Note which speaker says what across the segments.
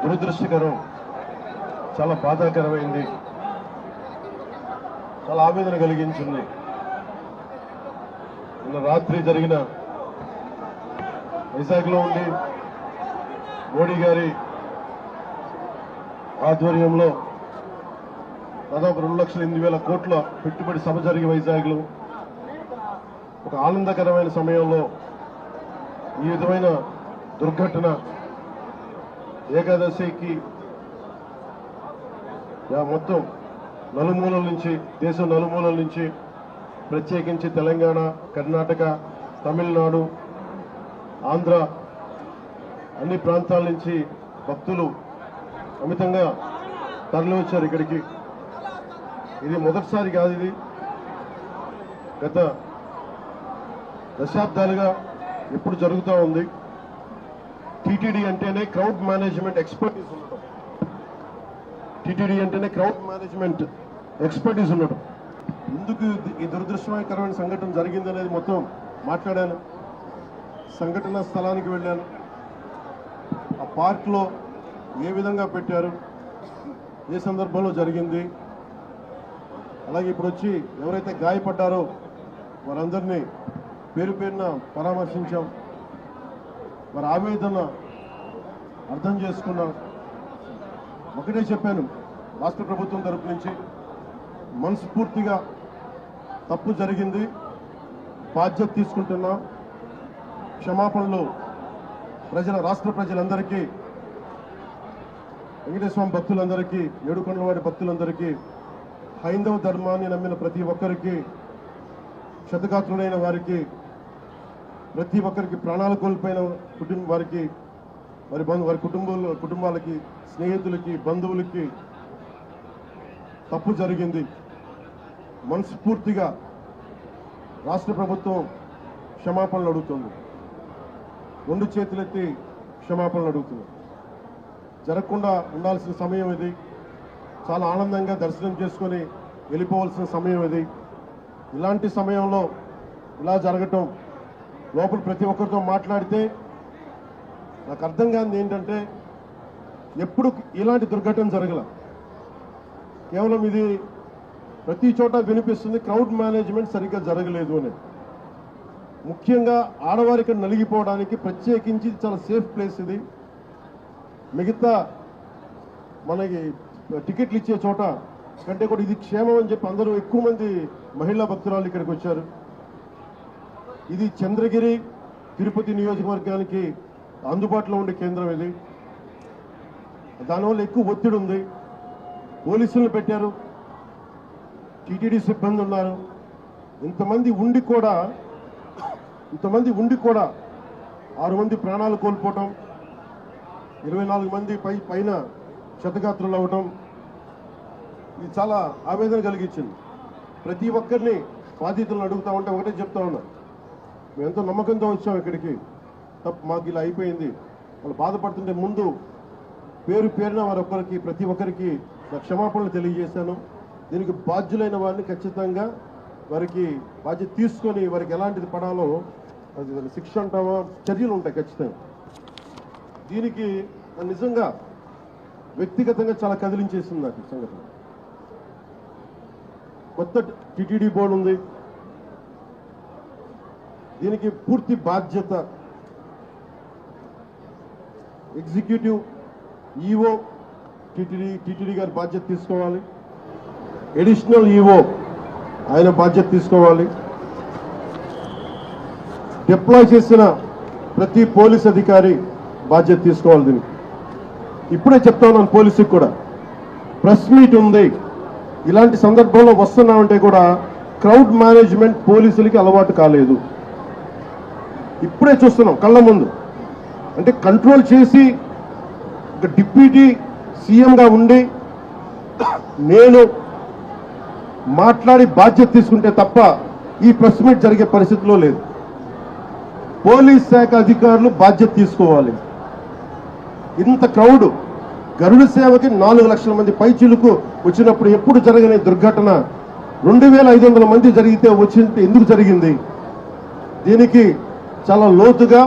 Speaker 1: దురదృష్టకరం, చాలా బాధాకరమైంది, చాలా ఆవేదన కలిగించింది. నిన్న రాత్రి జరిగిన వైజాగ్లో ఉండి మోడీ గారి ఆధ్వర్యంలో దాదాపు 2,08,000 కోట్ల పెట్టుబడి సభ జరిగి వైజాగ్లో ఒక ఆనందకరమైన సమయంలో ఈ విధమైన దుర్ఘటన ఏకాదశికి మొత్తం నలుమూలల నుంచి, దేశం నలుమూలల నుంచి, ప్రత్యేకించి తెలంగాణ, కర్ణాటక, తమిళనాడు, ఆంధ్ర అన్ని ప్రాంతాల నుంచి భక్తులు అమితంగా తరలి వచ్చారు ఇక్కడికి. ఇది మొదటిసారి కాదు, ఇది గత దశాబ్దాలుగా ఎప్పుడు జరుగుతూ ఉంది. టీటీడీ అంటేనే క్రౌడ్ మేనేజ్మెంట్ ఎక్స్పర్టీస్ ఉండటం, టీటీడీ అంటేనే క్రౌడ్ మేనేజ్మెంట్ ఎక్స్పర్టీస్ ఉండటం. ఎందుకు ఈ దురదృష్టకరమైన సంఘటన జరిగిందనేది మొత్తం మాట్లాడాను. సంఘటన స్థలానికి వెళ్ళాను. ఆ పార్క్లో ఏ విధంగా పెట్టారు, ఏ సందర్భంలో జరిగింది, అలాగే ఇప్పుడు వచ్చి ఎవరైతే గాయపడ్డారో వారందరినీ పేరు పేరున పరామర్శించాం. వారి ఆవేదన అర్థం చేసుకున్నాం. ఒకటే చెప్పాను, రాష్ట్ర ప్రభుత్వం తరపు నుంచి మనస్ఫూర్తిగా తప్పు జరిగింది, బాధ్యత తీసుకుంటున్నాం, క్షమాపణలు రాష్ట్ర ప్రజలందరికీ, వెంకటేశ్వర స్వామి భక్తులందరికీ, ఏడుకొండలవాడి భక్తులందరికీ, హైందవ ధర్మాన్ని నమ్మిన ప్రతి ఒక్కరికి, క్షతగాత్రులైన వారికి, ప్రతి ఒక్కరికి, ప్రాణాలు కోల్పోయిన వారికి, వారి కుటుంబాలకి, స్నేహితులకి, బంధువులకి తప్పు జరిగింది. మనస్ఫూర్తిగా రాష్ట్ర ప్రభుత్వం క్షమాపణలు అడుగుతుంది, 2 చేతులెత్తి క్షమాపణలు అడుగుతుంది. జరగకుండా ఉండాల్సిన సమయం ఇది. చాలా ఆనందంగా దర్శనం చేసుకొని వెళ్ళిపోవాల్సిన సమయం ఇది. ఇలాంటి సమయంలో ఇలా జరగటం, లోపల ప్రతి ఒక్కరితో మాట్లాడితే నాకు అర్థం కానిది ఏంటంటే, ఎప్పుడు ఇలాంటి దుర్ఘటన జరగల. కేవలం ఇది ప్రతి చోట వినిపిస్తుంది, క్రౌడ్ మేనేజ్మెంట్ సరిగ్గా జరగలేదు అని. ముఖ్యంగా ఆడవారికి నలిగిపోవడానికి ప్రత్యేకించి చాలా సేఫ్ ప్లేస్ ఇది. మిగతా మనకి టికెట్లు ఇచ్చే చోట కంటే కూడా ఇది క్షేమం అని చెప్పి అందరూ, ఎక్కువ మంది మహిళా భక్తురాలు ఇక్కడికి వచ్చారు. ఇది చంద్రగిరి, తిరుపతి నియోజకవర్గానికి అందుబాటులో ఉండే కేంద్రం ఇది. దానివల్ల ఎక్కువ ఒత్తిడి ఉంది. పోలీసులను పెట్టారు, టీటీడీ సిబ్బంది ఉన్నారు. ఇంతమంది ఉండి కూడా 6 మంది ప్రాణాలు కోల్పోవటం, 24 మంది పైన క్షతగాత్రులు అవ్వటం, ఇది చాలా ఆవేదన కలిగించింది. ప్రతి ఒక్కరిని బాధితులను అడుగుతా ఉంటే ఒకటే చెప్తా ఉన్నా, మేము ఎంతో నమ్మకంతో వచ్చాం ఇక్కడికి, మాకు ఇలా అయిపోయింది. వాళ్ళు బాధపడుతుంటే ముందు పేరున వారొక్కరికి, ప్రతి ఒక్కరికి క్షమాపణలు తెలియజేశాను. దీనికి బాధ్యులైన వారిని ఖచ్చితంగా వారికి బాధ్యత తీసుకొని వారికి ఎలాంటిది పడాలో అది శిక్ష అంటావా, చర్యలు ఉంటాయి ఖచ్చితంగా. దీనికి నిజంగా వ్యక్తిగతంగా చాలా కదిలించేసింది నాకు ఈ సంఘటన. కొత్త టీటీడీ బోర్డు ఉంది, దీనికి పూర్తి బాధ్యత ఎగ్జిక్యూటివ్ ఈఓ టీటీడీ గారి బాధ్యత తీసుకోవాలి. అడిషనల్ ఈఓ ఆయన బాధ్యత తీసుకోవాలి. డిప్లాయ్ చేసిన ప్రతి పోలీస్ అధికారి బాధ్యత తీసుకోవాలి. దీనికి ఇప్పుడే చెప్తా ఉన్నాను, పోలీసుకి కూడా ప్రెస్ మీట్ ఉంది. ఇలాంటి సందర్భంలో వస్తున్నామంటే కూడా క్రౌడ్ మేనేజ్మెంట్ పోలీసులకి అలవాటు కాలేదు. ఇప్పుడే చూస్తున్నాం కళ్ళ ముందు. అంటే కంట్రోల్ చేసి డిప్యూటీ సీఎంగా ఉండి నేను మాట్లాడి బాధ్యత తీసుకుంటే తప్ప ఈ ప్రెస్ మీట్ జరిగే పరిస్థితిలో లేదు. పోలీస్ శాఖ అధికారులు బాధ్యత తీసుకోవాలి. ఇంత క్రౌడ్, గరుడ సేవకి 4 లక్షల మంది పైచిలుకు వచ్చినప్పుడు ఎప్పుడు జరగని దుర్ఘటన 2500 మంది జరిగితే వచ్చింటే ఎందుకు జరిగింది? దీనికి చాలా లోతుగా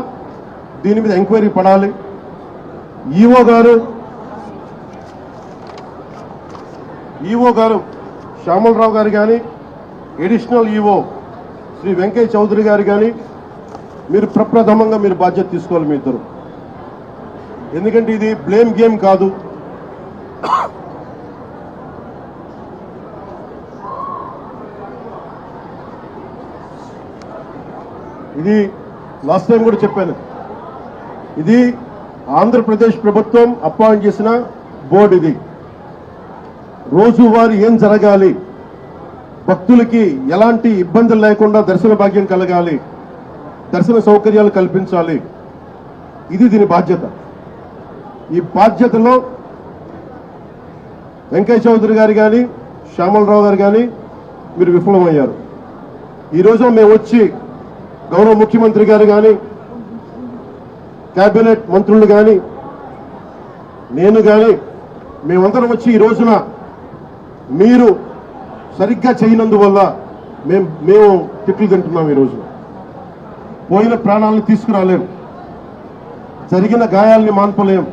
Speaker 1: దీని మీద ఎంక్వైరీ పడాలి. ఈఓ గారు, ఈఓ గారు శ్యామలరావు గారు కానీ, అడిషనల్ ఈఓ శ్రీ వెంకయ్య చౌదరి గారు కానీ మీరు ప్రప్రథమంగా మీరు బాధ్యత తీసుకోవాలి మీ ఇద్దరు. ఎందుకంటే ఇది బ్లేమ్ గేమ్ కాదు. ఇది లాస్ట్ టైం కూడా చెప్పాను, ఇది ఆంధ్రప్రదేశ్ ప్రభుత్వం అపాయింట్ చేసిన బోర్డు. ఇది రోజువారీ ఏం జరగాలి, భక్తులకి ఎలాంటి ఇబ్బందులు లేకుండా దర్శన భాగ్యం కలగాలి, దర్శన సౌకర్యాలు కల్పించాలి, ఇది దీని బాధ్యత. ఈ బాధ్యతలో వెంకయ్య చౌదరి గారు కానీ, శ్యామలరావు గారు కానీ మీరు విఫలమయ్యారు. ఈరోజు మేము వచ్చి గౌరవ ముఖ్యమంత్రి గారు కానీ, కేబినెట్ మంత్రులు కానీ, నేను కానీ మేమందరం వచ్చి ఈ రోజున మీరు సరిగ్గా చేయనందువల్ల మేము తిట్లు తింటున్నాం. ఈరోజు పోయిన ప్రాణాలను తీసుకురాలేం, జరిగిన గాయాలని మాన్పలేం.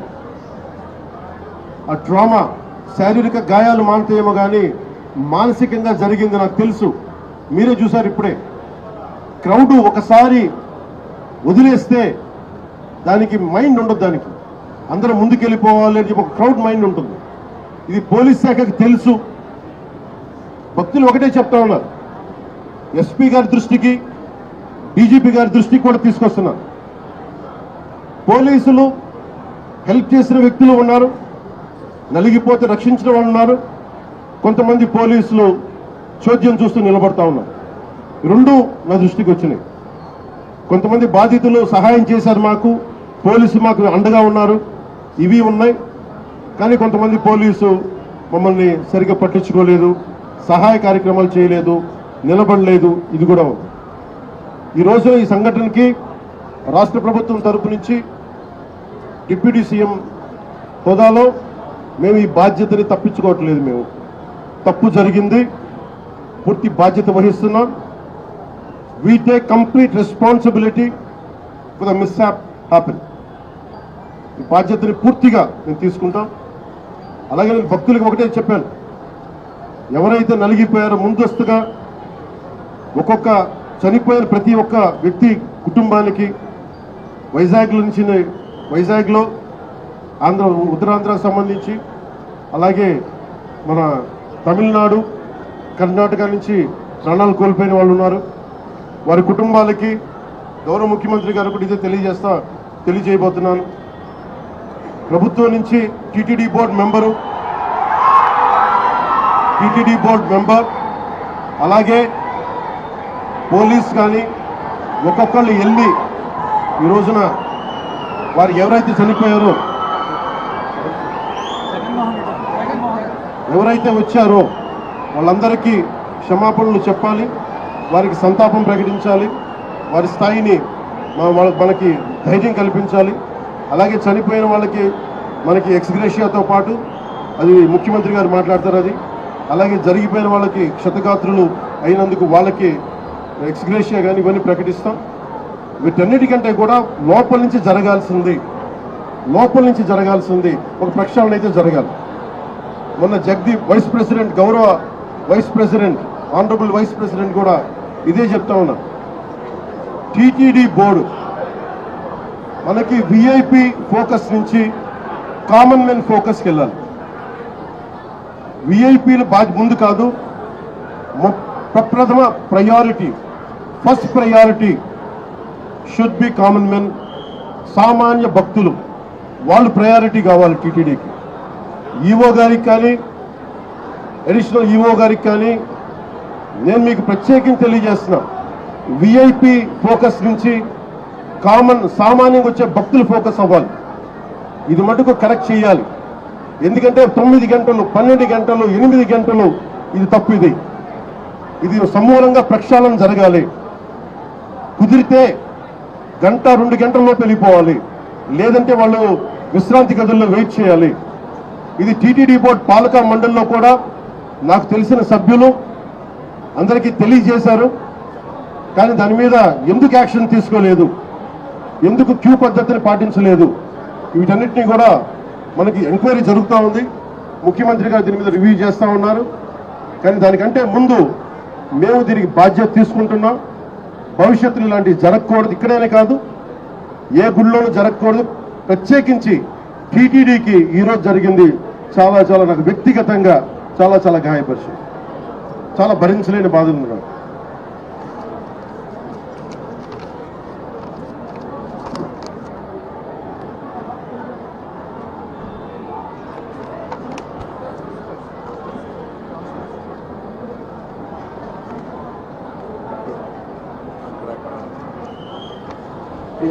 Speaker 1: ఆ ట్రామా శారీరక గాయాలు మాన్తాయేమో కానీ మానసికంగా జరిగింది నాకు తెలుసు. మీరే చూసారు ఇప్పుడే. క్రౌడ్ ఒకసారి వదిలేస్తే దానికి మైండ్ ఉండదు, దానికి అందరూ ముందుకెళ్ళిపోవాలి అని చెప్పి ఒక క్రౌడ్ మైండ్ ఉంటుంది. ఇది పోలీస్ శాఖకి తెలుసు. భక్తులు ఒకటే చెప్తా ఉన్నారు, ఎస్పీ గారి దృష్టికి, డీజీపీ గారి దృష్టికి కూడా తీసుకొస్తున్నారు. పోలీసులు హెల్ప్ చేసిన వ్యక్తులు ఉన్నారు, నలిగిపోతే రక్షించిన వాళ్ళు ఉన్నారు. కొంతమంది పోలీసులు చోద్యం చూస్తూ నిలబడతా ఉన్నారు. రెండు నా దృష్టికి వచ్చినాయి. కొంతమంది బాధితులు సహాయం చేశారు, పోలీసు మాకు అండగా ఉన్నారు, ఇవి ఉన్నాయి. కానీ కొంతమంది పోలీసు మమ్మల్ని సరిగ్గా పట్టించుకోలేదు, సహాయ కార్యక్రమాలు చేయలేదు, నిలబడలేదు. ఇది కూడా ఉంది. ఈరోజు ఈ సంఘటనకి రాష్ట్ర ప్రభుత్వం తరపు నుంచి డిప్యూటీ సీఎం హోదాలో మేము ఈ బాధ్యతని తప్పించుకోవట్లేదు. మేము తప్పు జరిగింది, పూర్తి బాధ్యత వహిస్తున్నాం. We take complete responsibility for the mishap happen. ఈ బాధ్యతని పూర్తిగా మేము తీసుకుంటాం. అలాగే నేను భక్తులకు ఒకటే చెప్పాను, ఎవరైతే నలిగిపోయారో ముందస్తుగా ఒక్కొక్క చనిపోయిన ప్రతి ఒక్క వ్యక్తి కుటుంబానికి వైజాగ్లో ఉత్తరాంధ్రకు సంబంధించి, అలాగే మన తమిళనాడు, కర్ణాటక నుంచి ప్రాణాలు కోల్పోయిన వాళ్ళు ఉన్నారు. వారి కుటుంబాలకి గౌరవ ముఖ్యమంత్రి గారు కూడా ఇదే తెలియజేయబోతున్నాను. ప్రభుత్వం నుంచి టీటీడీ బోర్డు మెంబర్ అలాగే పోలీస్ కానీ ఒక్కొక్కళ్ళు వెళ్ళి ఈ రోజున వారు ఎవరైతే చనిపోయారో, ఎవరైతే వచ్చారో వాళ్ళందరికీ క్షమాపణలు చెప్పాలి, వారికి సంతాపం ప్రకటించాలి, వారి స్థాయిని మనకి ధైర్యం కల్పించాలి. అలాగే చనిపోయిన వాళ్ళకి మనకి ఎక్స్గ్రేషియాతో పాటు అది ముఖ్యమంత్రి గారు మాట్లాడతారు. అది అలాగే జరిగిపోయిన వాళ్ళకి క్షతగాత్రులు అయినందుకు వాళ్ళకి ఎక్స్గ్రేషియా కానీ ఇవన్నీ ప్రకటిస్తాం. వీటన్నిటికంటే కూడా లోపల నుంచి జరగాల్సింది ఒక ప్రక్షాళన అయితే జరగాలి. మొన్న జగదీప్ గౌరవ vice president honourable vice president కూడా ఇదే చెప్తా ఉన్నా. టీటీడీ బోర్డు మనకి విఐపి ఫోకస్ నుంచి కామన్ మెన్ ఫోకస్కి వెళ్ళాలి. విఐపీలు ముందు కాదు, ప్రప్రథమ priority, first priority should be common men. సామాన్య భక్తులు వాళ్ళు ప్రయారిటీ కావాలి టీటీడీకి. ఈఓ గారికి కానీ, అడిషనల్ ఈఓ గారికి కానీ నేను మీకు ప్రత్యేకంగా తెలియజేస్తున్నా, విఐపి ఫోకస్ నుంచి సామాన్యంగా వచ్చే భక్తులు ఫోకస్ అవ్వాలి. ఇది మటుకు కరెక్ట్ చేయాలి. ఎందుకంటే 9 గంటలు, 12 గంటలు, 8 గంటలు ఇది తప్పు. ఇది సమూలంగా ప్రక్షాళన జరగాలి. కుదిరితే 1-2 గంటల్లో వెళ్ళిపోవాలి, లేదంటే వాళ్ళు విశ్రాంతి గదుల్లో వెయిట్ చేయాలి. ఇది టీటీడీ బోర్డు పాలక మండలిలో కూడా నాకు తెలిసిన సభ్యులు అందరికీ తెలియజేశారు. కానీ దాని మీద ఎందుకు యాక్షన్ తీసుకోలేదు, ఎందుకు క్యూ పద్ధతిని పాటించలేదు, వీటన్నిటినీ కూడా మనకి ఎంక్వైరీ జరుగుతూ ఉంది. ముఖ్యమంత్రి గారు దీని మీద రివ్యూ చేస్తూ ఉన్నారు. కానీ దానికంటే ముందు మేము దీనికి బాధ్యత తీసుకుంటున్నాం. భవిష్యత్తులో ఇలాంటివి జరగకూడదు. ఇక్కడనే కాదు, ఏ గుళ్ళోనూ జరగకూడదు. ప్రత్యేకించి టీటీడీకి ఈరోజు జరిగింది చాలా చాలా నాకు వ్యక్తిగతంగా చాలా చాలా గాయపరిచింది. చాలా భరించలేని బాధలు ఉన్నాయి.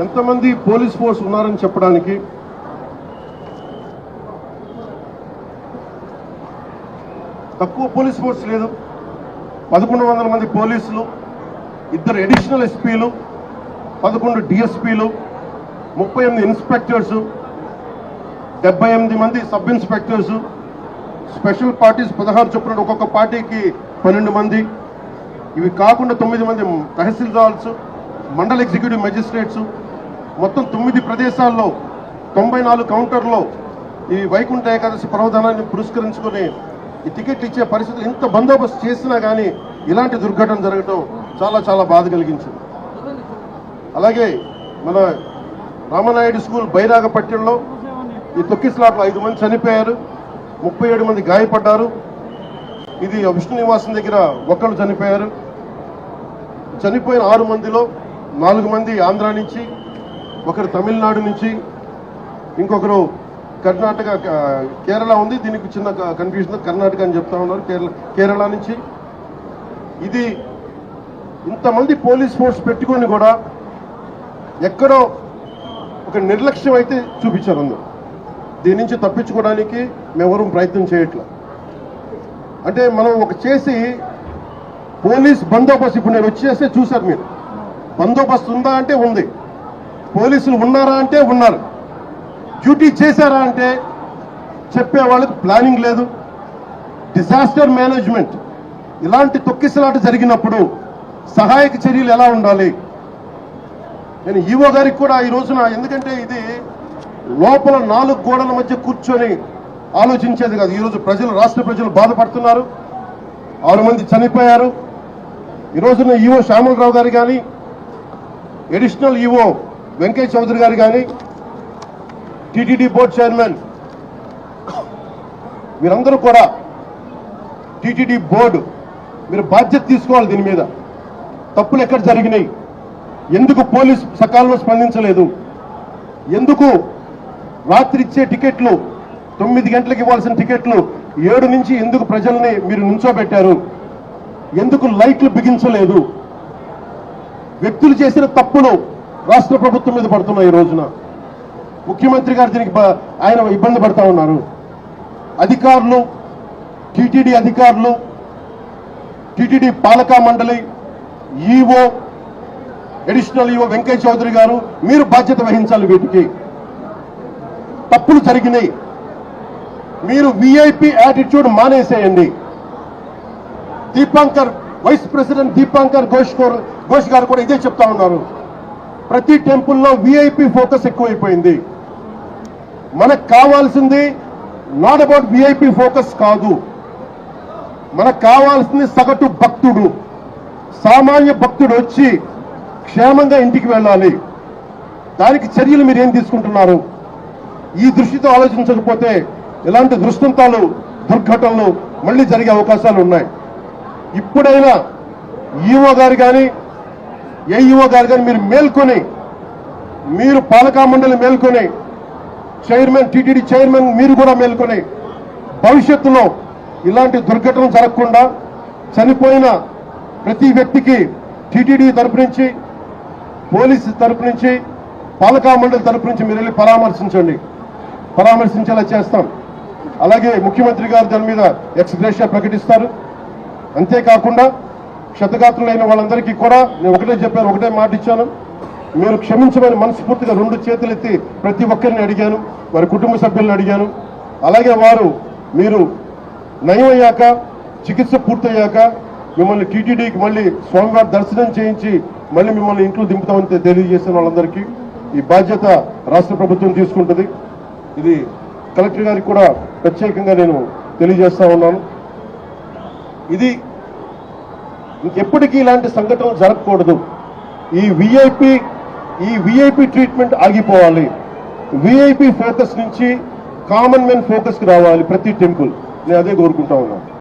Speaker 1: ఎంతమంది పోలీస్ ఫోర్స్ ఉన్నారని చెప్పడానికి తక్కువ పోలీస్ ఫోర్స్ లేదు. 1100 మంది పోలీసులు, 2 అడిషనల్ ఎస్పీలు, 11 డిఎస్పీలు, 38 ఇన్స్పెక్టర్స్, 78 మంది సబ్ ఇన్స్పెక్టర్స్, స్పెషల్ పార్టీస్ 16 చొప్పున ఒక్కొక్క పార్టీకి 12 మంది. ఇవి కాకుండా 9 మంది తహసీల్దార్స్, మండల ఎగ్జిక్యూటివ్ మెజిస్ట్రేట్స్, మొత్తం 9 ప్రదేశాల్లో 94 కౌంటర్లో ఈ వైకుంఠ ఏకాదశి పర్వదినాన్ని పురస్కరించుకుని ఈ టికెట్ ఇచ్చే పరిస్థితులు ఇంత బందోబస్తు చేసినా కానీ ఇలాంటి దుర్ఘటన జరగడం చాలా చాలా బాధ కలిగించింది. అలాగే మన రామనాయుడు స్కూల్ బైరాగపట్నంలో ఈ తొక్కిస్లాట్లో 5 మంది చనిపోయారు, 37 మంది గాయపడ్డారు. ఇది విష్ణు నివాసం దగ్గర ఒకళ్ళు చనిపోయారు. చనిపోయిన 6 మందిలో 4 మంది ఆంధ్ర నుంచి, ఒకరు తమిళనాడు నుంచి, ఇంకొకరు కర్ణాటక, కేరళ ఉంది. దీనికి చిన్న కన్ఫ్యూజన్, కర్ణాటక అని చెప్తా ఉన్నారు, కేరళ నుంచి. ఇది ఇంతమంది పోలీస్ ఫోర్స్ పెట్టుకొని కూడా ఎక్కడో ఒక నిర్లక్ష్యం అయితే చూపించారు అందరూ. దీని నుంచి తప్పించుకోవడానికి మేమెవరూ ప్రయత్నం చేయట్లేదు. అంటే మనం ఒక చేసి పోలీస్ బందోబస్తు, ఇప్పుడు నేను వచ్చేస్తే చూశారు మీరు, బందోబస్తు ఉందా అంటే ఉంది, పోలీసులు ఉన్నారా అంటే ఉన్నారు, డ్యూటీ చేశారా అంటే చెప్పే వాళ్ళకి ప్లానింగ్ లేదు, డిజాస్టర్ మేనేజ్మెంట్. ఇలాంటి తొక్కిసలాట జరిగినప్పుడు సహాయక చర్యలు ఎలా ఉండాలి? నేను ఈవో గారికి కూడా ఈ రోజున, ఎందుకంటే ఇది లోపల 4 గోడల మధ్య కూర్చొని ఆలోచించేది కాదు. ఈరోజు రాష్ట్ర ప్రజలు బాధపడుతున్నారు. 6 మంది చనిపోయారు. ఈ రోజున ఈవో శ్యామలరావు గారు కానీ, అడిషనల్ ఈవో వెంకయ్య చౌదరి గారు కానీ, టీటీడీ బోర్డు చైర్మన్, మీరందరూ కూడా టీటీడీ బోర్డు మీరు బాధ్యత తీసుకోవాలి. దీని మీద తప్పులు ఎక్కడ జరిగినాయి, ఎందుకు పోలీసు సకాలంలో స్పందించలేదు, ఎందుకు రాత్రి ఇచ్చే టికెట్లు 9 గంటలకు ఇవ్వాల్సిన టికెట్లు 7 నుంచి ఎందుకు ప్రజల్ని మీరు నుంచోబెట్టారు, ఎందుకు లైట్లు బిగించలేదు? వ్యక్తులు చేసిన తప్పులు రాష్ట్ర ప్రభుత్వం మీద పడుతున్నాయి. ఈ రోజున ముఖ్యమంత్రి గారు దీనికి ఆయన ఇబ్బంది పడతా ఉన్నారు. అధికారులు, టీటీడీ అధికారులు, టీటీడీ పాలకా మండలి, EO, additional EO Venkaiah Chowdary garu, మీరు బాధ్యత వహించాలి. వీటికి తప్పులు జరిగినాయి. మీరు విఐపి యాటిట్యూడ్ మానేసేయండి. దీపాంకర్, వైస్ ప్రెసిడెంట్ దీపాంకర్ ఘోష్ గారు కూడా ఇదే చెప్తా ఉన్నారు. ప్రతి టెంపుల్లో విఐపి ఫోకస్ ఎక్కువైపోయింది. మనకు కావాల్సింది నాట్ అబౌట్ విఐపి ఫోకస్ కాదు, మనకు కావాల్సింది సగటు భక్తుడు, సామాన్య భక్తుడు వచ్చి క్షేమంగా ఇంటికి వెళ్ళాలి. దానికి చర్యలు మీరు ఏం తీసుకుంటున్నారు? ఈ దృష్టితో ఆలోచించకపోతే ఇలాంటి దృష్టాంతాలు, దుర్ఘటనలు మళ్ళీ జరిగే అవకాశాలు ఉన్నాయి. ఇప్పుడైనా ఈఓ గారు కానీ, ఏఈఓ గారు కానీ మీరు మేల్కొని, మీరు పాలకా మండలి మేల్కొని, చైర్మన్, టీటీడీ చైర్మన్ మీరు కూడా మేల్కొని, భవిష్యత్తులో ఇలాంటి దుర్ఘటనలు జరగకుండా చనిపోయిన ప్రతి వ్యక్తికి టీటీడీ తరపు నుంచి, పోలీసు తరపు నుంచి, పాలకా మండలి తరపు నుంచి మీరు వెళ్ళి పరామర్శించేలా చేస్తాం. అలాగే ముఖ్యమంత్రి గారు దాని మీద ఎక్స్గ్రేషియా ప్రకటిస్తారు. అంతేకాకుండా క్షతగాత్రులైన వాళ్ళందరికీ కూడా నేను ఒకటే మాట ఇచ్చాను, మీరు క్షమించమని మనస్ఫూర్తిగా 2 చేతులెత్తి ప్రతి ఒక్కరిని అడిగాను, వారి కుటుంబ సభ్యులను అడిగాను. అలాగే మీరు నయం అయ్యాక, చికిత్స పూర్తయ్యాక మిమ్మల్ని టీటీడీకి మళ్ళీ స్వామివారి దర్శనం చేయించి మళ్ళీ మిమ్మల్ని ఇంట్లో దింపుతామని తెలియజేసిన వాళ్ళందరికీ ఈ బాధ్యత రాష్ట్ర ప్రభుత్వం తీసుకుంటుంది. ఇది కలెక్టర్ గారికి కూడా ప్రత్యేకంగా నేను తెలియజేస్తా ఉన్నాను. ఇది ఇంకెప్పటికీ ఇలాంటి సంఘటనలు జరగకూడదు. ఈ విఐపి ట్రీట్మెంట్ ఆగిపోవాలి. విఐపి ఫోకస్ నుంచి కామన్ మెన్ ఫోకస్కి రావాలి ప్రతి టెంపుల్. నేను అదే కోరుకుంటా ఉన్నాను.